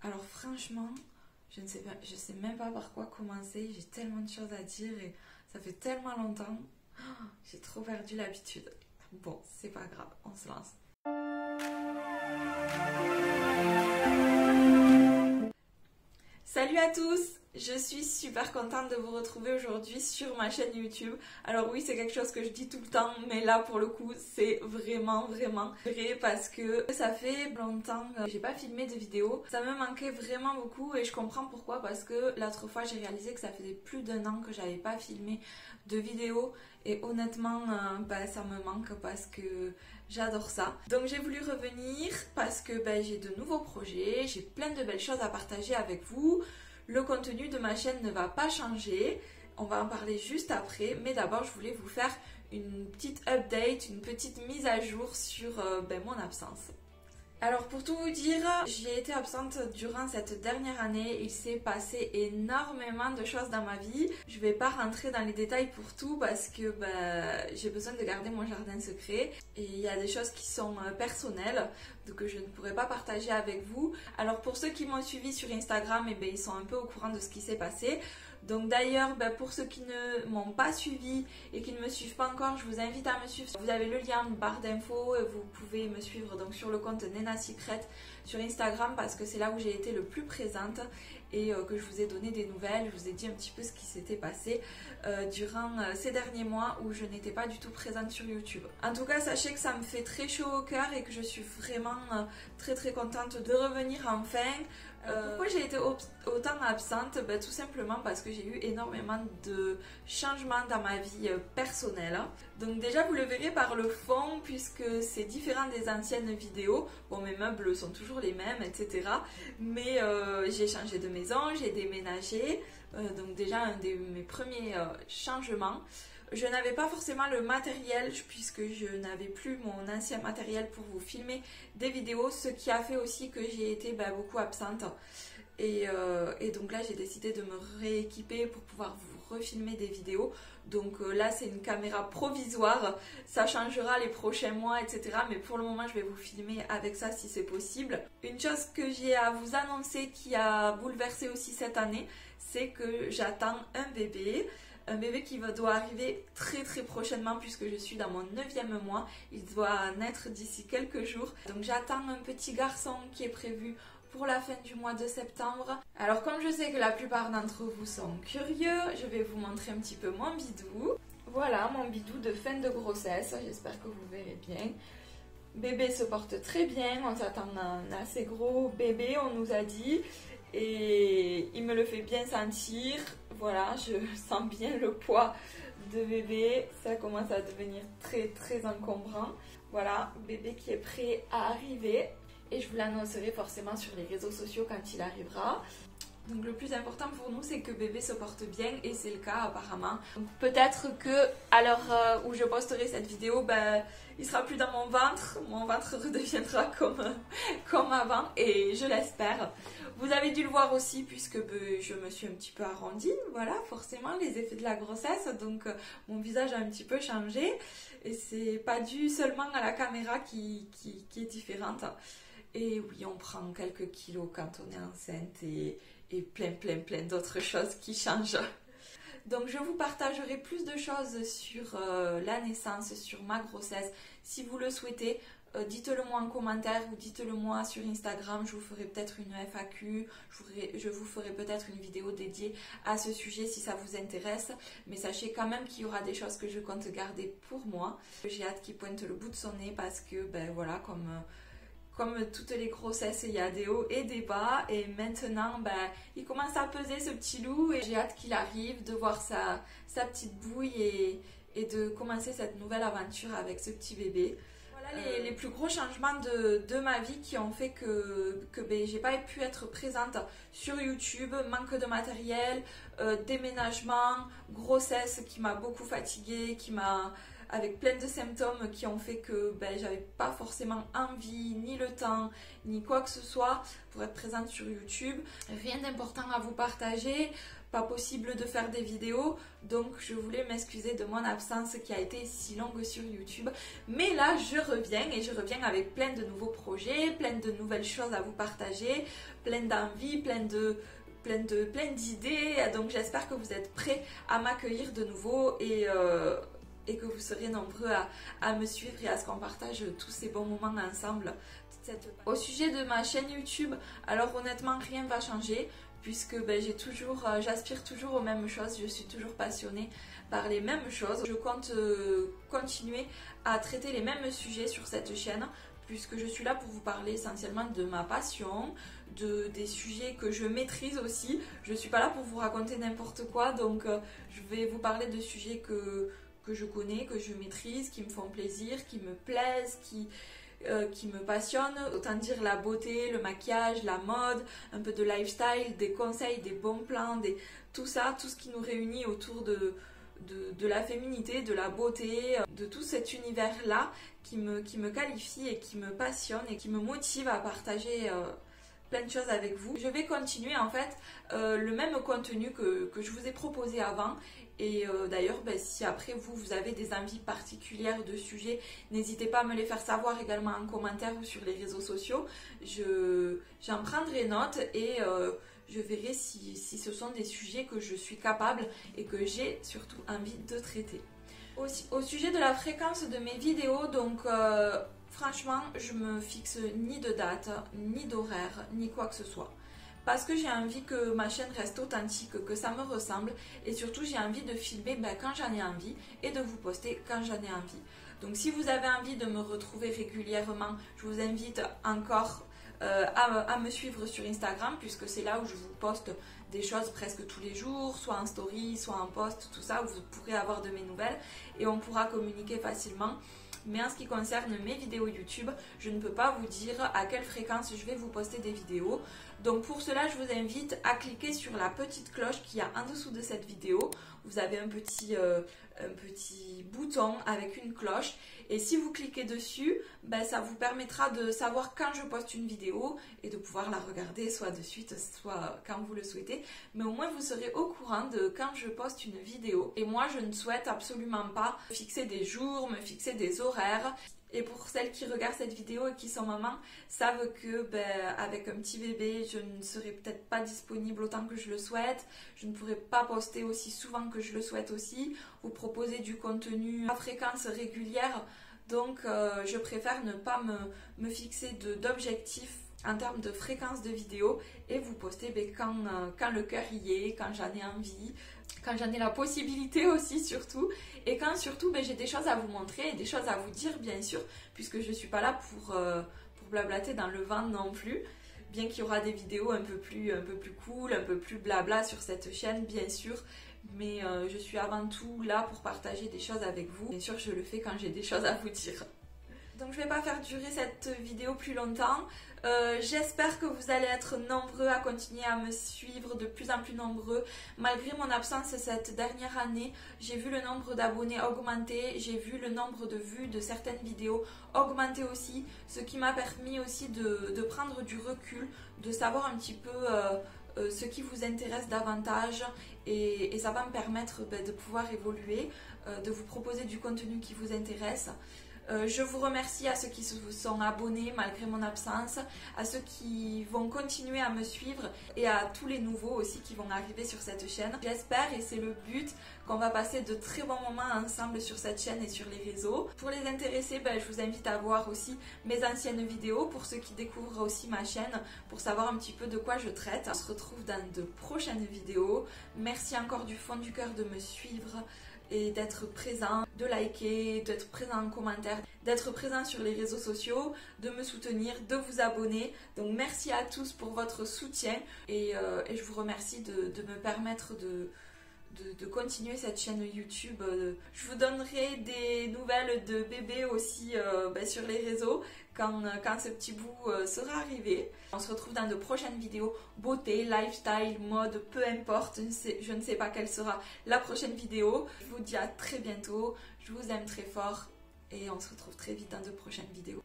Alors franchement, je sais même pas par quoi commencer. J'ai tellement de choses à dire et ça fait tellement longtemps. J'ai trop perdu l'habitude. Bon, c'est pas grave, on se lance. Salut à tous! Je suis super contente de vous retrouver aujourd'hui sur ma chaîne YouTube. Alors oui, c'est quelque chose que je dis tout le temps, mais là pour le coup, c'est vraiment vrai parce que ça fait longtemps que j'ai pas filmé de vidéo. Ça me manquait vraiment beaucoup et je comprends pourquoi, parce que l'autre fois j'ai réalisé que ça faisait plus d'un an que j'avais pas filmé de vidéo et honnêtement, ça me manque parce que j'adore ça. Donc j'ai voulu revenir parce que j'ai de nouveaux projets, j'ai plein de belles choses à partager avec vous. Le contenu de ma chaîne ne va pas changer, on va en parler juste après, mais d'abord je voulais vous faire une petite update, une petite mise à jour sur mon absence. Alors pour tout vous dire, j'ai été absente durant cette dernière année, il s'est passé énormément de choses dans ma vie. Je vais pas rentrer dans les détails pour tout parce que j'ai besoin de garder mon jardin secret et il y a des choses qui sont personnelles que je ne pourrais pas partager avec vous. Alors pour ceux qui m'ont suivi sur Instagram, ils sont un peu au courant de ce qui s'est passé. Donc d'ailleurs, pour ceux qui ne m'ont pas suivi et qui ne me suivent pas encore, je vous invite à me suivre. Vous avez le lien en barre d'infos et vous pouvez me suivre donc sur le compte Nena Secret sur Instagram parce que c'est là où j'ai été le plus présente et que je vous ai donné des nouvelles. Je vous ai dit un petit peu ce qui s'était passé durant ces derniers mois où je n'étais pas du tout présente sur YouTube. En tout cas, sachez que ça me fait très chaud au cœur et que je suis vraiment très contente de revenir enfin. Pourquoi j'ai été autant absente? Tout simplement parce que j'ai eu énormément de changements dans ma vie personnelle. Donc déjà vous le verrez par le fond puisque c'est différent des anciennes vidéos. Bon, mes meubles sont toujours les mêmes, etc. Mais j'ai changé de maison, j'ai déménagé. Donc déjà un de mes premiers changements. Je n'avais pas forcément le matériel puisque je n'avais plus mon ancien matériel pour vous filmer des vidéos, ce qui a fait aussi que j'ai été beaucoup absente. Et donc là j'ai décidé de me rééquiper pour pouvoir vous refilmer des vidéos. Donc là c'est une caméra provisoire, ça changera les prochains mois, etc. Mais pour le moment je vais vous filmer avec ça si c'est possible. Une chose que j'ai à vous annoncer qui a bouleversé aussi cette année, c'est que j'attends un bébé. Un bébé qui doit arriver très prochainement puisque je suis dans mon 9e mois. Il doit naître d'ici quelques jours. Donc j'attends un petit garçon qui est prévu pour la fin du mois de septembre. Alors comme je sais que la plupart d'entre vous sont curieux, je vais vous montrer un petit peu mon bidou. Voilà mon bidou de fin de grossesse, j'espère que vous verrez bien. Bébé se porte très bien, on s'attend à un assez gros bébé, on nous a dit. Et il me le fait bien sentir. Voilà, je sens bien le poids de bébé. Ça commence à devenir très encombrant. Voilà, bébé qui est prêt à arriver. Et je vous l'annoncerai forcément sur les réseaux sociaux quand il arrivera. Donc le plus important pour nous, c'est que bébé se porte bien et c'est le cas apparemment. Peut-être que à l'heure où je posterai cette vidéo, il sera plus dans mon ventre redeviendra comme avant et je l'espère. Vous avez dû le voir aussi puisque je me suis un petit peu arrondie, voilà, forcément les effets de la grossesse, donc mon visage a un petit peu changé et c'est pas dû seulement à la caméra qui est différente. Et oui, on prend quelques kilos quand on est enceinte et plein d'autres choses qui changent. Donc je vous partagerai plus de choses sur la naissance, sur ma grossesse. Si vous le souhaitez, dites-le moi en commentaire ou dites-le moi sur Instagram. Je vous ferai peut-être une FAQ, je vous ferai peut-être une vidéo dédiée à ce sujet si ça vous intéresse. Mais sachez quand même qu'il y aura des choses que je compte garder pour moi. J'ai hâte qu'il pointe le bout de son nez parce que voilà, comme toutes les grossesses, il y a des hauts et des bas et maintenant il commence à peser ce petit loup et j'ai hâte qu'il arrive, de voir sa petite bouille et de commencer cette nouvelle aventure avec ce petit bébé. Voilà les plus gros changements de ma vie qui ont fait que j'ai pas pu être présente sur YouTube, manque de matériel, déménagement, grossesse qui m'a beaucoup fatiguée, qui m'a avec plein de symptômes qui ont fait que j'avais pas forcément envie, ni le temps, ni quoi que ce soit pour être présente sur YouTube. Rien d'important à vous partager, pas possible de faire des vidéos, donc je voulais m'excuser de mon absence qui a été si longue sur YouTube. Mais là, je reviens et je reviens avec plein de nouveaux projets, plein de nouvelles choses à vous partager, plein d'envies, plein d'idées. Donc j'espère que vous êtes prêts à m'accueillir de nouveau et que vous serez nombreux à me suivre et à ce qu'on partage tous ces bons moments ensemble. Au sujet de ma chaîne YouTube, alors honnêtement rien ne va changer puisque j'aspire toujours aux mêmes choses, je suis toujours passionnée par les mêmes choses. Je compte continuer à traiter les mêmes sujets sur cette chaîne puisque je suis là pour vous parler essentiellement de ma passion, des sujets que je maîtrise aussi. Je ne suis pas là pour vous raconter n'importe quoi, donc je vais vous parler de sujets que je connais, que je maîtrise, qui me font plaisir, qui me plaisent, qui me passionnent. Autant dire la beauté, le maquillage, la mode, un peu de lifestyle, des conseils, des bons plans, tout ça, tout ce qui nous réunit autour de la féminité, de la beauté, de tout cet univers-là qui me qualifie et qui me passionne et qui me motive à partager plein de choses avec vous. Je vais continuer en fait le même contenu que je vous ai proposé avant. Et d'ailleurs, si après vous avez des envies particulières de sujets, n'hésitez pas à me les faire savoir également en commentaire ou sur les réseaux sociaux. J'en prendrai note et je verrai si ce sont des sujets que je suis capable et que j'ai surtout envie de traiter. Aussi, au sujet de la fréquence de mes vidéos, donc franchement, je me fixe ni de date, ni d'horaire, ni quoi que ce soit. Parce que j'ai envie que ma chaîne reste authentique, que ça me ressemble et surtout j'ai envie de filmer quand j'en ai envie et de vous poster quand j'en ai envie. Donc si vous avez envie de me retrouver régulièrement, je vous invite encore à me suivre sur Instagram puisque c'est là où je vous poste des choses presque tous les jours, soit en story, soit en post, tout ça, où vous pourrez avoir de mes nouvelles et on pourra communiquer facilement. Mais en ce qui concerne mes vidéos YouTube, je ne peux pas vous dire à quelle fréquence je vais vous poster des vidéos. Donc pour cela, je vous invite à cliquer sur la petite cloche qui est en dessous de cette vidéo. Vous avez un petit bouton avec une cloche et si vous cliquez dessus, ça vous permettra de savoir quand je poste une vidéo et de pouvoir la regarder soit de suite, soit quand vous le souhaitez. Mais au moins vous serez au courant de quand je poste une vidéo. Et moi, je ne souhaite absolument pas fixer des jours, me fixer des horaires. Et pour celles qui regardent cette vidéo et qui sont mamans, savent que avec un petit bébé, je ne serai peut-être pas disponible autant que je le souhaite. Je ne pourrai pas poster aussi souvent que je le souhaite aussi. Vous proposer du contenu à fréquence régulière. Donc je préfère ne pas me fixer d'objectifs en termes de fréquence de vidéo et vous poster quand le cœur y est, quand j'en ai envie, quand j'en ai la possibilité aussi surtout et quand surtout j'ai des choses à vous montrer et des choses à vous dire bien sûr puisque je ne suis pas là pour blablater dans le vent non plus, bien qu'il y aura des vidéos un peu plus cool, un peu plus blabla sur cette chaîne bien sûr, mais je suis avant tout là pour partager des choses avec vous. Bien sûr je le fais quand j'ai des choses à vous dire. Donc je ne vais pas faire durer cette vidéo plus longtemps. J'espère que vous allez être nombreux à continuer à me suivre, de plus en plus nombreux. Malgré mon absence cette dernière année, j'ai vu le nombre d'abonnés augmenter, j'ai vu le nombre de vues de certaines vidéos augmenter aussi, ce qui m'a permis aussi de prendre du recul, de savoir un petit peu ce qui vous intéresse davantage et ça va me permettre de pouvoir évoluer, de vous proposer du contenu qui vous intéresse. Je vous remercie à ceux qui se sont abonnés malgré mon absence, à ceux qui vont continuer à me suivre et à tous les nouveaux aussi qui vont arriver sur cette chaîne. J'espère, et c'est le but, qu'on va passer de très bons moments ensemble sur cette chaîne et sur les réseaux. Pour les intéressés, je vous invite à voir aussi mes anciennes vidéos pour ceux qui découvrent aussi ma chaîne, pour savoir un petit peu de quoi je traite. On se retrouve dans de prochaines vidéos. Merci encore du fond du cœur de me suivre et d'être présent, de liker, d'être présent en commentaire, d'être présent sur les réseaux sociaux, de me soutenir, de vous abonner. Donc merci à tous pour votre soutien et je vous remercie de me permettre de continuer cette chaîne YouTube. Je vous donnerai des nouvelles de bébé aussi sur les réseaux quand ce petit bout sera arrivé. On se retrouve dans de prochaines vidéos beauté, lifestyle, mode, peu importe. Je ne sais pas quelle sera la prochaine vidéo. Je vous dis à très bientôt. Je vous aime très fort et on se retrouve très vite dans de prochaines vidéos.